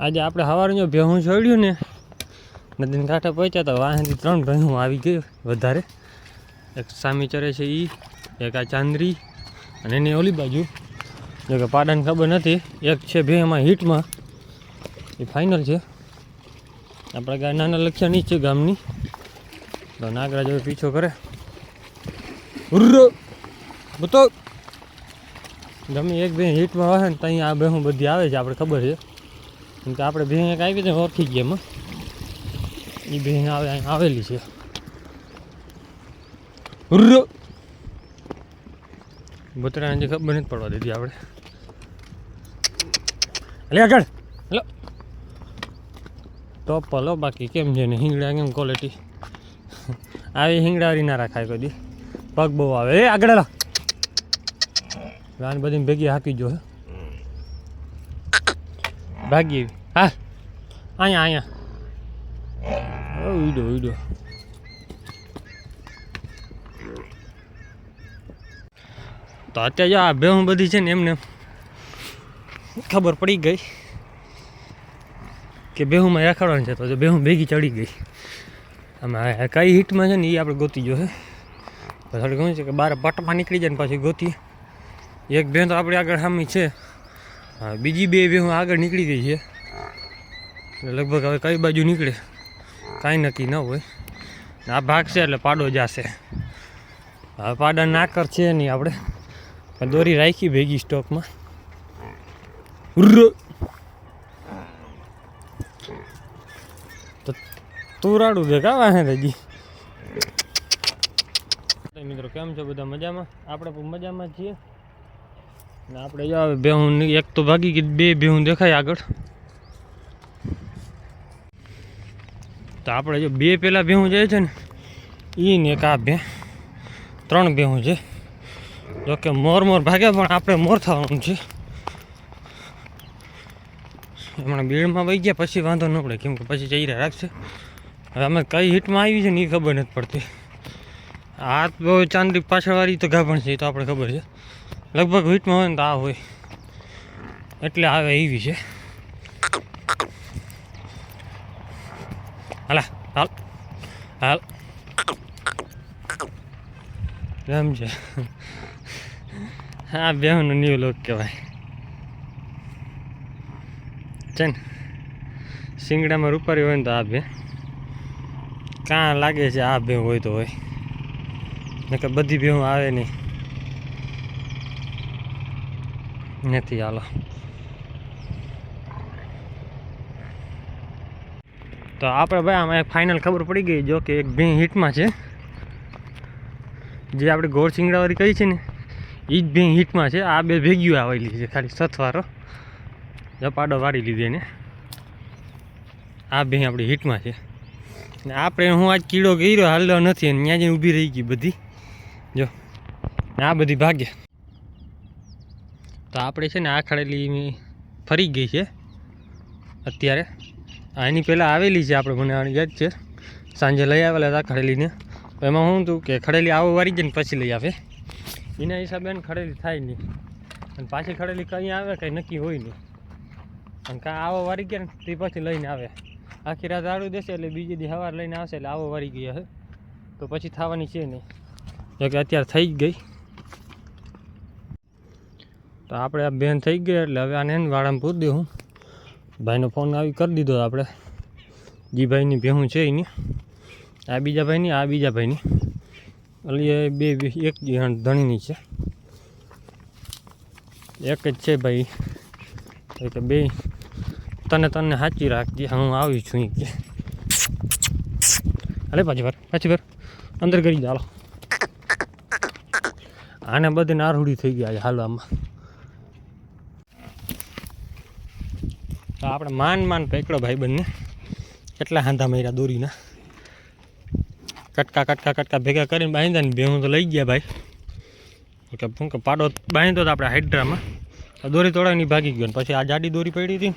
આજે આપણે સવારે જો ભેહું છોડ્યું ને નદીને કાંઠે પહોંચ્યા તો વાહેથી 3 ભેહું આવી ગઈ વધારે. એક સામી ચરે છે એ, એક આ ચાંદરી અને એની ઓલી બાજુ જો કે પાડાને ખબર નથી. એક છે બે એમાં હિટમાં, એ ફાઇનલ છે. આપણા ગાય નાના લખ્યા નહીં છે ગામની, તો નાગરાજ હવે પીછો કરે. બતો ગમે એક બે હિટમાં આવે ને ત્યાં આ ભેહું બધી આવે છે, આપણે ખબર છે. કેમ કે આપણે ભેહ એક આવી ને ઓળખી ગયા એમાં, એ ભેહ આવે અહીં આવેલી છે. બતરાને જે ખબર નથી પડવા દીધી આપણે. એટલે આગળ હેલો ટોપ પલો. બાકી કેમ છે ને હિંગડા કેમ ક્વોલિટી આવી હિંગડાવાળી ના રાખાય કોઈ દી, પગ બહુ આવે. એ આગળ હેલો રાન બધી ભેગી હાકી જો હે ભાગી. હા અહીંયા ઉડો ઉડો. તો અત્યારે જો આ ભેહું બધી છે ને એમને ખબર પડી ગઈ કે ભેહુંમાં રખાડવાનું છે, તો જો ભેહું ભેગી ચડી ગઈ. આમાં કઈ હિટમાં છે ને એ આપણે ગોતી જો હે. થોડું ઘણું છે કે બાર પટમાં નીકળી જાય ને પાછી ગોતીએ. એક ભેહ તો આપણી આગળ સામી છે, હા બીજી બે ભેહું આગળ નીકળી ગઈ છે. લગભગ હવે કઈ બાજુ નીકળે કાંઈ નક્કી ન હોય. આ ભાગ છે એટલે પાડો જશે. હવે પાડા નાકર છે નહીં, આપણે દોરી રાખી ભેગી સ્ટોકમાં. તો તુરાડું દે કા વાહે હજી. મિત્રો કેમ છો બધા? મજામાં? આપણે પણ મજામાં છીએ ને. આપણે જો આવે ભેહું એક તો ભાગી ગઈ, બે ભેહું દેખાય આગળ. તો આપણે જો બે પેલા ભેહું જાય છે ને એ ને એક આ ભે 3 ભેહું છે. જોકે મોર ભાગ્યા પણ આપણે મોર થવાનું છે. હમણાં બીડમાં વહી ગયા પછી વાંધો ન પડે, કેમ કે પછી ચૈરા રાખશે. હવે અમે કઈ હિટમાં આવી છે ને એ ખબર નથી પડતી. આ બહુ ચાંદરી પાછળવાળી તો ગાભણ છે, એ તો આપણે ખબર છે. લગભગ હિટમાં હોય ને તો આ હોય એટલે આવે એવી છે. હાલા હાલ હાલ એમ છે. હા બેહુંનો ન્યૂ લોક કહેવાય છે ને. શિંગડામાં રૂપારી હોય ને તો આ બે કાં લાગે છે આ ભેહું હોય તો હોય, નકર બધી ભેહું આવે નહીં નથી. હાલો તો આપણે ભાઈ આમાં એક ફાઇનલ ખબર પડી ગઈ. જો કે એક ભેહ હિટમાં છે, જે આપણે ગોળ શિંગડાવાળી કહી છે ને એ જ ભેહ હિટમાં છે. આ બે ભેગીઓ આવેલી છે, ખાલી સથવારો ઝપાડો વાળી લીધી ને. આ ભેહ આપણી હિટમાં છે ને. આપણે હું આજ કીડો ગયો હાલ્યો નથી અને ત્યાં જઈને ઊભી રહી ગઈ બધી જો. આ બધી ભાગે તો આપણે છે ને આ ખડેલી ફરી ગઈ છે અત્યારે. આની પહેલાં આવેલી છે, આપણે મને યાદ છે સાંજે લઈ આવેલા હતા ખડેલીને. એમાં શું હતું કે ખડેલી આવો વારી જાય ને પછી લઈ આવે, એના હિસાબે એને ખડેલી થાય નહીં. અને પાછી ખડેલી કંઈ આવે કંઈ નક્કી હોય નહીં. અને કાં આવો વારી ગયા ને તે પછી લઈને આવે. આખી રાત આડું દેશે એટલે બીજે દી સવાર લઈને આવશે એટલે આવો વારી ગયા હે, તો પછી થવાની છે નહીં. જો કે અત્યારે થઈ જ ગઈ. તો આપણે આ બેન થઈ ગઈ એટલે હવે આને વાળામાં પૂરી દઉં. ભાઈનો ફોન આવી કરી દીધો આપણે. જી ભાઈની ભેહું છે એની, આ બીજા ભાઈની, આ બીજા ભાઈની. એટલે બે એક ધણીની છે, એક જ છે ભાઈ. એટલે બે તને સાચી રાખજે, હું આવી છું કે. અરે પાછી વાર અંદર કરી ચાલો. આને બધી નારહુડી થઈ ગયા છે હાલવામાં. તો આપણે માન પકડો ભાઈ બંને. કેટલા હાંધા માર્યા દોરીના, કટકા ભેગા કરીને બાંધ્યા ને. ભેહું તો લઈ ગયા ભાઈ. કે શું કે પાડો બાંધ્યો તો આપણે હાઇડ્રામાં, દોરી તોડાવીને ભાગી ગયો. પછી આ જાડી દોરી પડી હતી,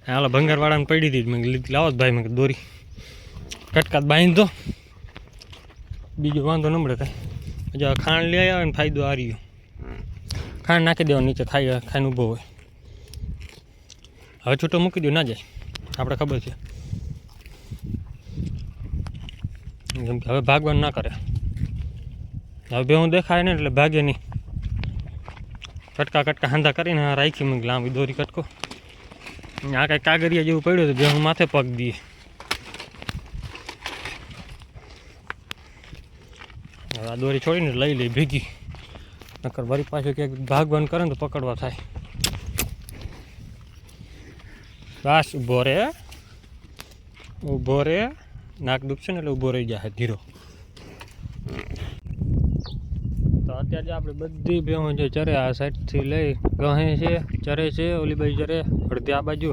હાલો ભંગારવાળાને પડી હતી. મેં લીધી લાવો ભાઈ, મેં દોરી કટકાત બાંધો, બીજો વાંધો ન મળે કાંઈ. જો ખાંડ લઈ આવે ને ફાયદો આ રહ્યો. ખાંડ નાખી દેવા નીચે, ખાઈને ઊભો હોય. હવે છૂટો મૂકી દો ના જાય, આપણે ખબર છે. કેમ કે હવે ભાગવાનું ના કરે. હવે બે હું દેખાય ને એટલે ભાગે નહીં. કટકા કટકા હાંધા કરીને રાખી મૂકી લાંબી દોરી કટકો. આ કાંઈ કાગરિયા જેવું પડ્યું હતું, બે હું માથે પગ દઈએ. હવે આ દોરી છોડીને લઈ લઈ ભેગી, નકર વળી પાછું ક્યાંક ભાગવાનું કરે ને તો પકડવા થાય. બસ ઊભો રે, નાક દુખશે ને એટલે ઊભો રહી જાય ધીરો. તો અત્યારે આપણે બધી ભેહું જે ચરે આ સાઈડથી લઈ ગહે છે, ચરે છે, ઓલી બાજુ ચરે, અડધી આ બાજુ,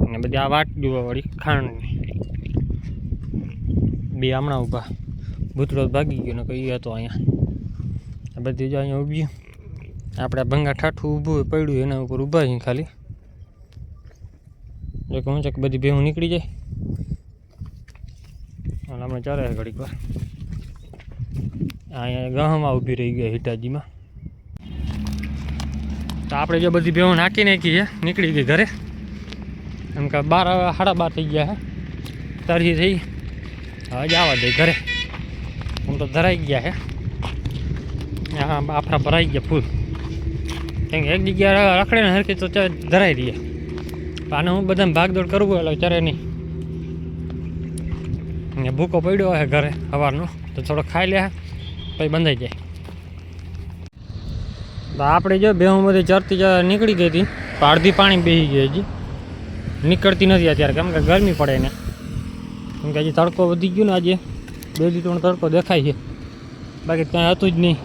અને બધી આ વાટ જોવા વળી ખાંડની. બે હમણાં ઊભા, ભૂતળો ભાગી ગયો ને કઈ હતો અહીંયા. આ બધી જો અહીંયા ઊભી, આપણે ભંગા ઠાઠું ઊભું પડ્યું એના ઉપર ઊભા છે ખાલી. જો કે હું છે કે બધી ભેહું નીકળી જાય અને આપણે ચરે ઘડીક વાર. અહીંયા ગહમાં ઊભી રહી ગયા હિટાજીમાં. તો આપણે જો બધી ભેહું નાખી નાખી છે, નીકળી ગઈ ઘરે. એમ કે 12 સાડા 12 થઈ ગયા છે, તરહી થઈ. હવે જવા દે ઘરે, હું તો ધરાઈ ગયા છે. હા આપણા ભરાઈ ગયા ફૂલ, કેમ કે એક જગ્યા રખડે ને હરખી તો ધરાઈ રહીએ. આને હું બધાને ભાગદોડ કરવું એટલે ચરે નહીં. ને ભૂકો પડ્યો હોય ઘરે સવારનો તો થોડો ખાઈ લે પછી બંધાઈ જાય. તો આપણે જો ભેહું બધી ચરતી નીકળી ગઈ હતી, અડધી પાણી બેસી ગઈ હજી, નીકળતી નથી અત્યારે કેમ કે ગરમી પડે ને. કેમ કે હજી તડકો વધી ગયો ને, આજે 2 લીટરનો તડકો દેખાય છે, બાકી ક્યાંય હતું જ નહીં.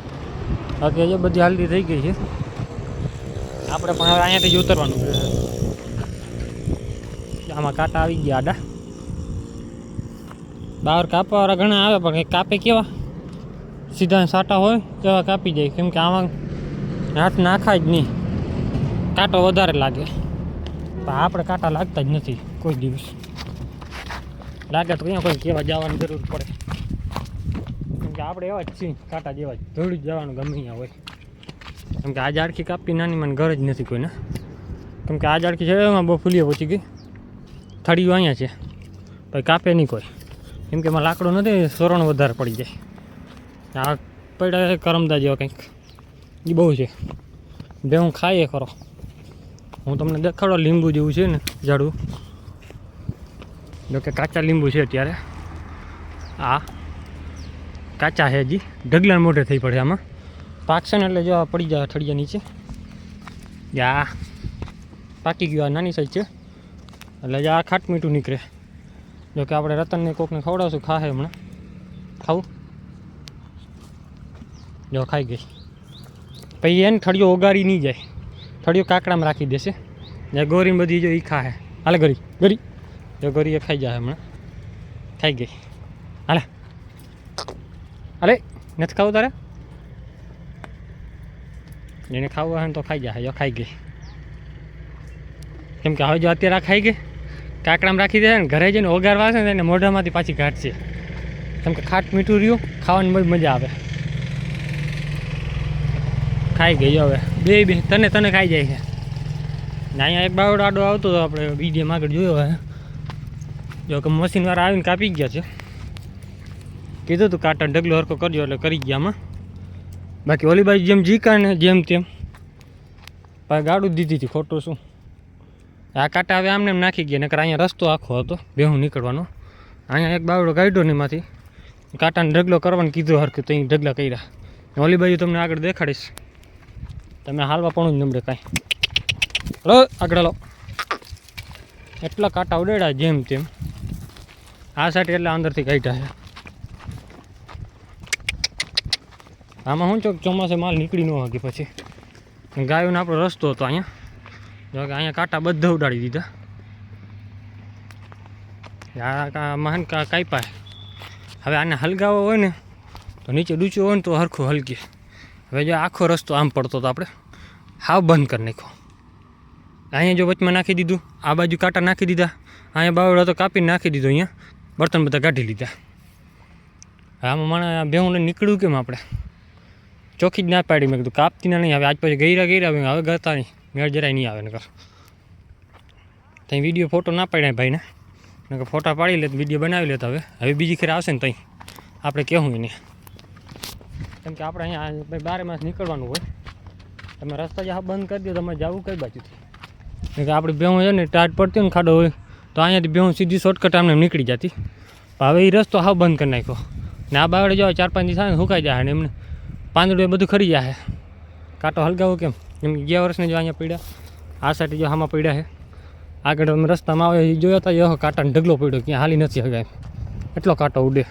અત્યારે જો બધી હાલતી થઈ ગઈ છે. આપણે પણ હવે અહીંયાથી જ ઉતરવાનું છે. આમાં કાંટા આવી ગયા આડા. બહાર કાપવાવાળા ઘણા આવે પણ એ કાપે કેવા સીધા સાટા હોય તેવા કાપી જાય. કેમ કે આમાં હાથ નાખાય જ નહીં, કાંટો વધારે લાગે. પણ આપણે કાંટા લાગતા જ નથી કોઈ દિવસ. લાગે તો અહીંયા કોઈ કહેવા જવાની જરૂર પડે, કેમ કે આપણે એવા જ છીએ કાંટા જેવા જ, ધોળી જ જવાનું ગમે અહીંયા હોય. કેમ કે આ જાડકી કાપી નાની મને ઘર જ નથી કોઈને. કેમ કે આ જાડકી છે એમાં બહુ ફૂલીએ પહોંચી ગઈ, થળીઓ અહીંયા છે, પછી કાપે નહીં કોઈ. કેમ કે એમાં લાકડું નથી, સોરણ વધારે પડી જાય. આ પડ્યા કરમદા જેવા કંઈક એ બહુ છે. બે હું ખાઈએ ખરો, હું તમને દેખાડો લીંબુ જેવું છે ને ઝાડું. જોકે કાચા લીંબુ છે અત્યારે, આ કાચા છે હજી, ઢગલા મોઢે થઈ પડે આમાં. પાકશે ને એટલે જો આ પડી જાય ઠળિયા નીચે. આ પાકી ગયું, આ નાની સાઈઝ છે એટલે જ આ ખાટ મીઠું નીકળે. જો કે આપણે રતનને કોકને ખવડાવશું, ખાશે હમણાં. ખાવું? જો ખાઈ ગઈ. પછી એને ઠળિયો ઓગાળી નહીં જાય, ઠળિયો કાકડામાં રાખી દેશે. જ્યાં ગોરી બધી જો એ ખાશે. હાલે ગરી જો ગોરી એ ખાઈ જાય હમણાં. ખાઈ ગઈ. હાલે નથી ખાવું તારે? એને ખાવું હોય ને તો ખાઈ જાય. જો ખાઈ ગઈ. કેમ કે હવે જો અત્યારે આ ખાઈ ગઈ, કાકડામાં રાખી દે ને, ઘરે જઈને ઓગારવા છે ને એને મોઢામાંથી પાછી કાઢશે. કેમ કે ખાટ મીઠું રહ્યું, ખાવાની બહુ મજા આવે. ખાઈ ગઈ હવે બે તને ખાઈ જાય છે. ને અહીંયા એક બાવડો આડો આવતો હતો, આપણે બીડીએમ આગળ જોયો હોય. જો કે મશીનવાળા આવીને કાપી ગયા છે. કીધું તું કાંટા ઢગલો હરખો કરજો એટલે કરી ગયા આમાં. બાકી ઓલી બાજુ જેમ જીકા ને જેમ તેમ પાછી ગાડું જ દીધી હતી, ખોટું શું. આ કાંટા હવે આમને એમ નાખી ગયા, નકર અહીંયા રસ્તો આખો હતો ભેહું નીકળવાનો. અહીંયા એક બાવડો કાઢ્યો ને એમાંથી કાંટાને ઢગલો કરવાનું કીધું હરખું, તો અહીં ઢગલા કર્યા. ઓલી બાજુ તમને આગળ દેખાડીશ, તમે હાલવા પણ જ નમરે કાંઈ. હલો આગળ લો, એટલા કાંટા ઉડાડ્યા જેમ તેમ. આ સાઈડ એટલે અંદરથી કાઢ્યા છે. આમાં શું ચોક ચોમાસે માલ નીકળી ન શકે. પછી ગાયોનો આપણો રસ્તો હતો અહીંયા, જો કે અહીંયા કાંટા બધા ઉડાડી દીધા. આ મહાન કાપ્યા. હવે આને હલગાવો હોય ને તો નીચે ડૂચો હોય ને તો હરખું હલકે. હવે જો આખો રસ્તો આમ પડતો તો આપણે હાવ બંધ કરી નાખ્યો. અહીંયા જો વચમાં નાખી દીધું, આ બાજુ કાંટા નાખી દીધા, અહીંયા બાવડો તો કાપીને નાખી દીધો. અહીંયા બર્તન બધા કાઢી લીધા. આમાં માણસ ભેહુંને નીકળ્યું કેમ આપણે ચોખ્ખી જ ના પાડી. મેં કીધું કાપતી ના નહીં. હવે આજ પછી ગઈરા હવે ગતા નહીં, મેળ જરાય નહીં આવે નકર. ત્યાં વિડીયો ફોટો ના પાડ્યા ભાઈને, કે ફોટા પાડી લે તો વિડીયો બનાવી લેતા. હવે બીજી ખેર આવશે ને ત્યાં આપણે કહેવું એને, કેમ કે આપણે અહીંયા ભાઈ 12 માસ નીકળવાનું હોય. તમે રસ્તા જ બંધ કરી દો, તમારે જવું કઈ બાજુથી? કે આપણી ભેહું છે ને ટાટ પડતી હોય ને ખાડો હોય તો અહીંયાથી ભેહું સીધી શોર્ટકટ આમને નીકળી જતી. હવે એ રસ્તો હાવ બંધ કરી નાખ્યો ને આ બાવડે જો 4-5 દિવસ આવે ને સુકાઈ જાય ને એમને પાંદડું બધું ખરી જાય. કાંટો હલગાવો કેમ? એમ ગયા વર્ષને જો અહીંયા પડ્યા, આ સાઈડ જો આમાં પડ્યા છે. આગળ તમે રસ્તામાં આવે એ જોયો તો કાંટાનો ઢગલો પડ્યો, ક્યાં હાલી નથી હવે, એટલો કાંટો ઉડે.